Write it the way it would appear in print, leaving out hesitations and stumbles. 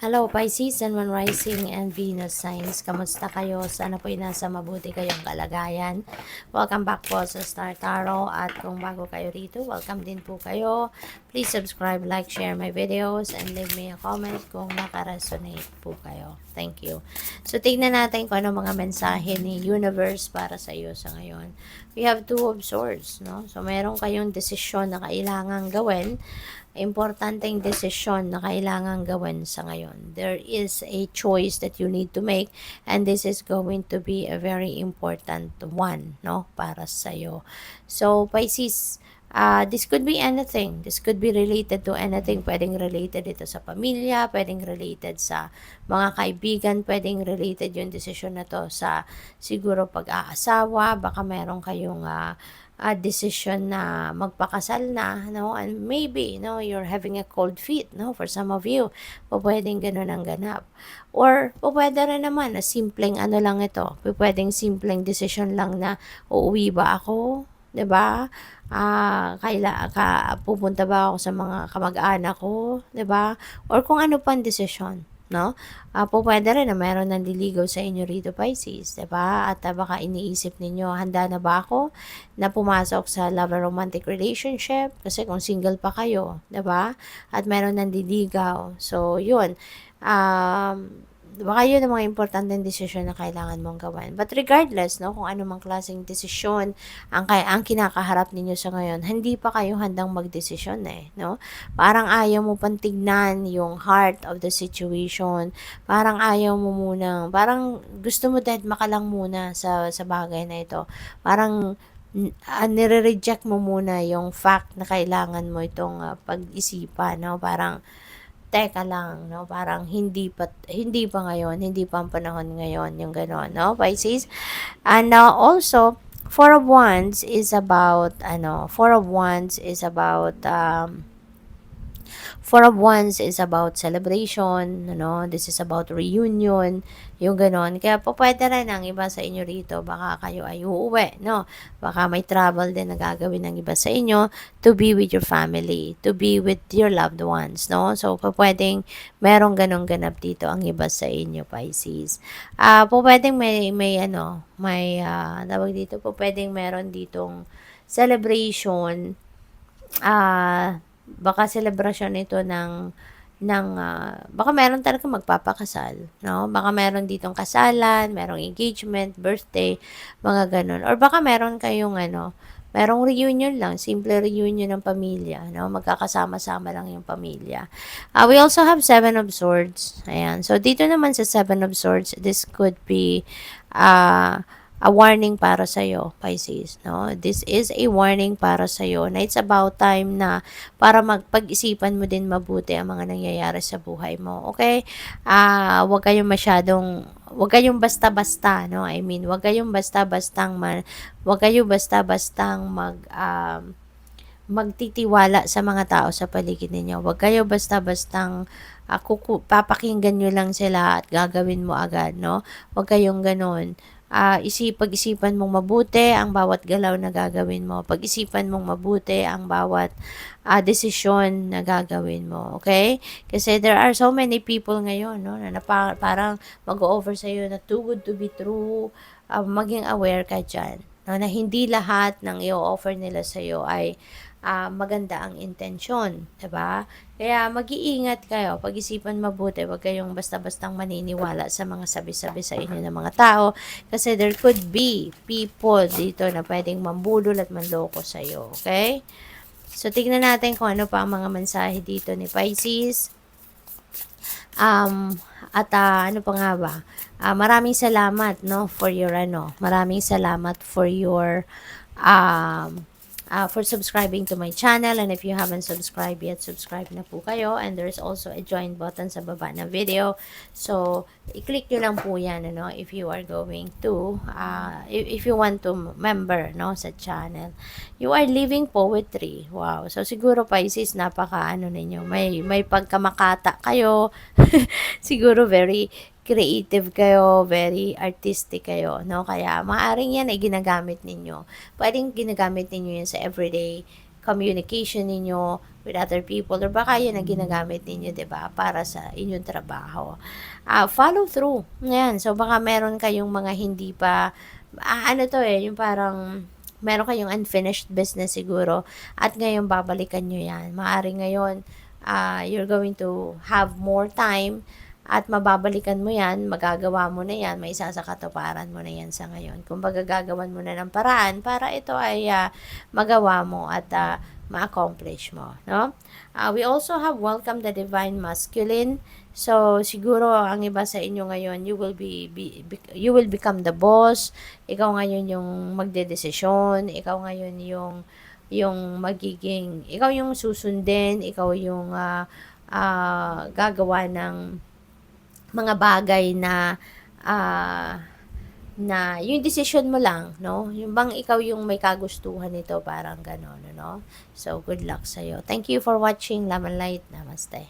Hello Pisces and Moon Rising and Venus signs. Kamusta kayo? Sana po'y nasa mabuti kayong kalagayan. Welcome back po sa Star Tarot at kung bago kayo rito, welcome din po kayo. Please subscribe, like, share my videos and leave me a comment kung nakaresonate po kayo. Thank you. So tignan natin kung ano mga mensahe ni Universe para sa iyo sa ngayon. We have Two of Swords, no? So meron kayong desisyon na kailangan gawin, importanteng desisyon na kailangan gawin sa ngayon. There is a choice that you need to make and this is going to be a very important one, no, para sa iyo. So Pisces, this could be anything. This could be related to anything. Pwedeng related ito sa pamilya, pwedeng related sa mga kaibigan, pwedeng related yung desisyon na to sa siguro pag-aasawa, baka meron kayong decision na magpakasal na, no? And maybe, no, you're having a cold feet, no? For some of you, pwedeng ganun ang ganap. Or, pwede rin naman, na simpleng ano lang ito, pwedeng simpleng decision lang na, uuwi ba ako? 'Di ba? Pupunta ba ako sa mga kamag-anak ko, 'di ba? Or kung ano pang desisyon, no? Pwede rin na meron nandiligaw sa inyo rito, Pisces, 'di ba? At baka iniisip ninyo, handa na ba ako na pumasok sa love or romantic relationship? Kasi kung single pa kayo, 'di ba? At meron nandiligaw. So, 'yun. Baka yun ang mga importanteng desisyon na kailangan mong gawin. But regardless, no, kung ano mang klaseng desisyon ang kinakaharap ninyo sa ngayon, hindi pa kayo handang magdesisyon no? Parang ayaw mo pang tignan yung heart of the situation. Parang ayaw mo muna, parang gusto mo dead makalang muna sa bagay na ito. Parang nire-reject mo muna yung fact na kailangan mo itong pag-isipan, no? Parang teka lang, no? Parang hindi pa ngayon, hindi pa ang panahon ngayon, yung gano'n, no, Pisces? And now also, Four of Wands is about Four of Wands is about celebration, no? This is about reunion, yung ganon. Kaya po pwede rin ang iba sa inyo rito, baka kayo ay uuwi, no? Baka may travel din na gagawin ng iba sa inyo to be with your family, to be with your loved ones, no? So, pwedeng merong ganong ganap dito ang iba sa inyo, Pisces. Pwedeng tawag dito, pwedeng meron ditong celebration, baka celebration ito baka meron talaga magpapakasal, no? Baka meron ditong kasalan, merong engagement, birthday, mga ganun. Or baka meron kayong merong reunion lang, simple reunion ng pamilya, no? Magkakasama-sama lang yung pamilya. We also have Seven of Swords. Ayan. So, dito naman sa Seven of Swords, this could be a warning para sa iyo, Pisces, no? This is a warning para sa iyo na it's about time na para magpag-isipan mo din mabuti ang mga nangyayari sa buhay mo, okay? Huwag kayong basta-basta, no? I mean, huwag kayong basta-bastang magtitiwala sa mga tao sa paligid ninyo. Huwag kayo basta-bastang papakinggan nyo lang sila at gagawin mo agad, no? Huwag kayong ganun. Pag-isipan mong mabuti ang bawat galaw na gagawin mo. Pag-isipan mong mabuti ang bawat desisyon na gagawin mo. Okay? Kasi there are so many people ngayon, no, na parang mag-o-offer sa iyo na too good to be true. Maging aware ka dyan. No, na hindi lahat ng i-offer nila sa iyo ay maganda ang intensyon, 'di ba? Kaya mag-iingat kayo, pag-isipan mabuti, huwag kayong basta-bastang maniniwala sa mga sabi-sabi sa inyo ng mga tao kasi there could be people dito na pwedeng mambudol at manloko sa iyo, okay? So tignan natin kung ano pa ang mga mensahe dito ni Pisces. Ano pa nga ba? Maraming salamat, no, for your maraming salamat for subscribing to my channel, and if you haven't subscribed yet, subscribe na po kayo, and there's also a join button sa baba ng video, so i-click nyo lang po yan, if you are going to if you want to member, no, sa channel. You are living poetry. Wow. So siguro, Pisces, napaka ninyo, may pagkamakata kayo. Siguro very creative kayo, very artistic kayo, no? Kaya maaring yan ay ginagamit ninyo. Pwedeng ginagamit ninyo yan sa everyday communication ninyo, with other people, or baka yun ang ginagamit ninyo, 'di ba, para sa inyong trabaho. Follow through. Yan. So baka meron kayong mga hindi pa ano 'to yung parang meron kayong unfinished business siguro at ngayon babalikan niyo 'yan. Maaaring ngayon you're going to have more time at mababalikan mo 'yan, magagawa mo na 'yan, maisasakatuparan mo na 'yan sa ngayon. Kumbaga gagawan mo na ng paraan para ito ay magawa mo at ma-accomplish mo, no? We also have welcome the divine masculine. So siguro ang iba sa inyo ngayon, you will become the boss. Ikaw ngayon yung magdedesisyon, ikaw ngayon yung magiging, ikaw yung susundin, ikaw yung gagawa ng mga bagay na yung decision mo lang, no? Yung bang ikaw yung may kagustuhan nito, parang gano'n, no? So, good luck sa'yo. Thank you for watching. Laman Light. Namaste.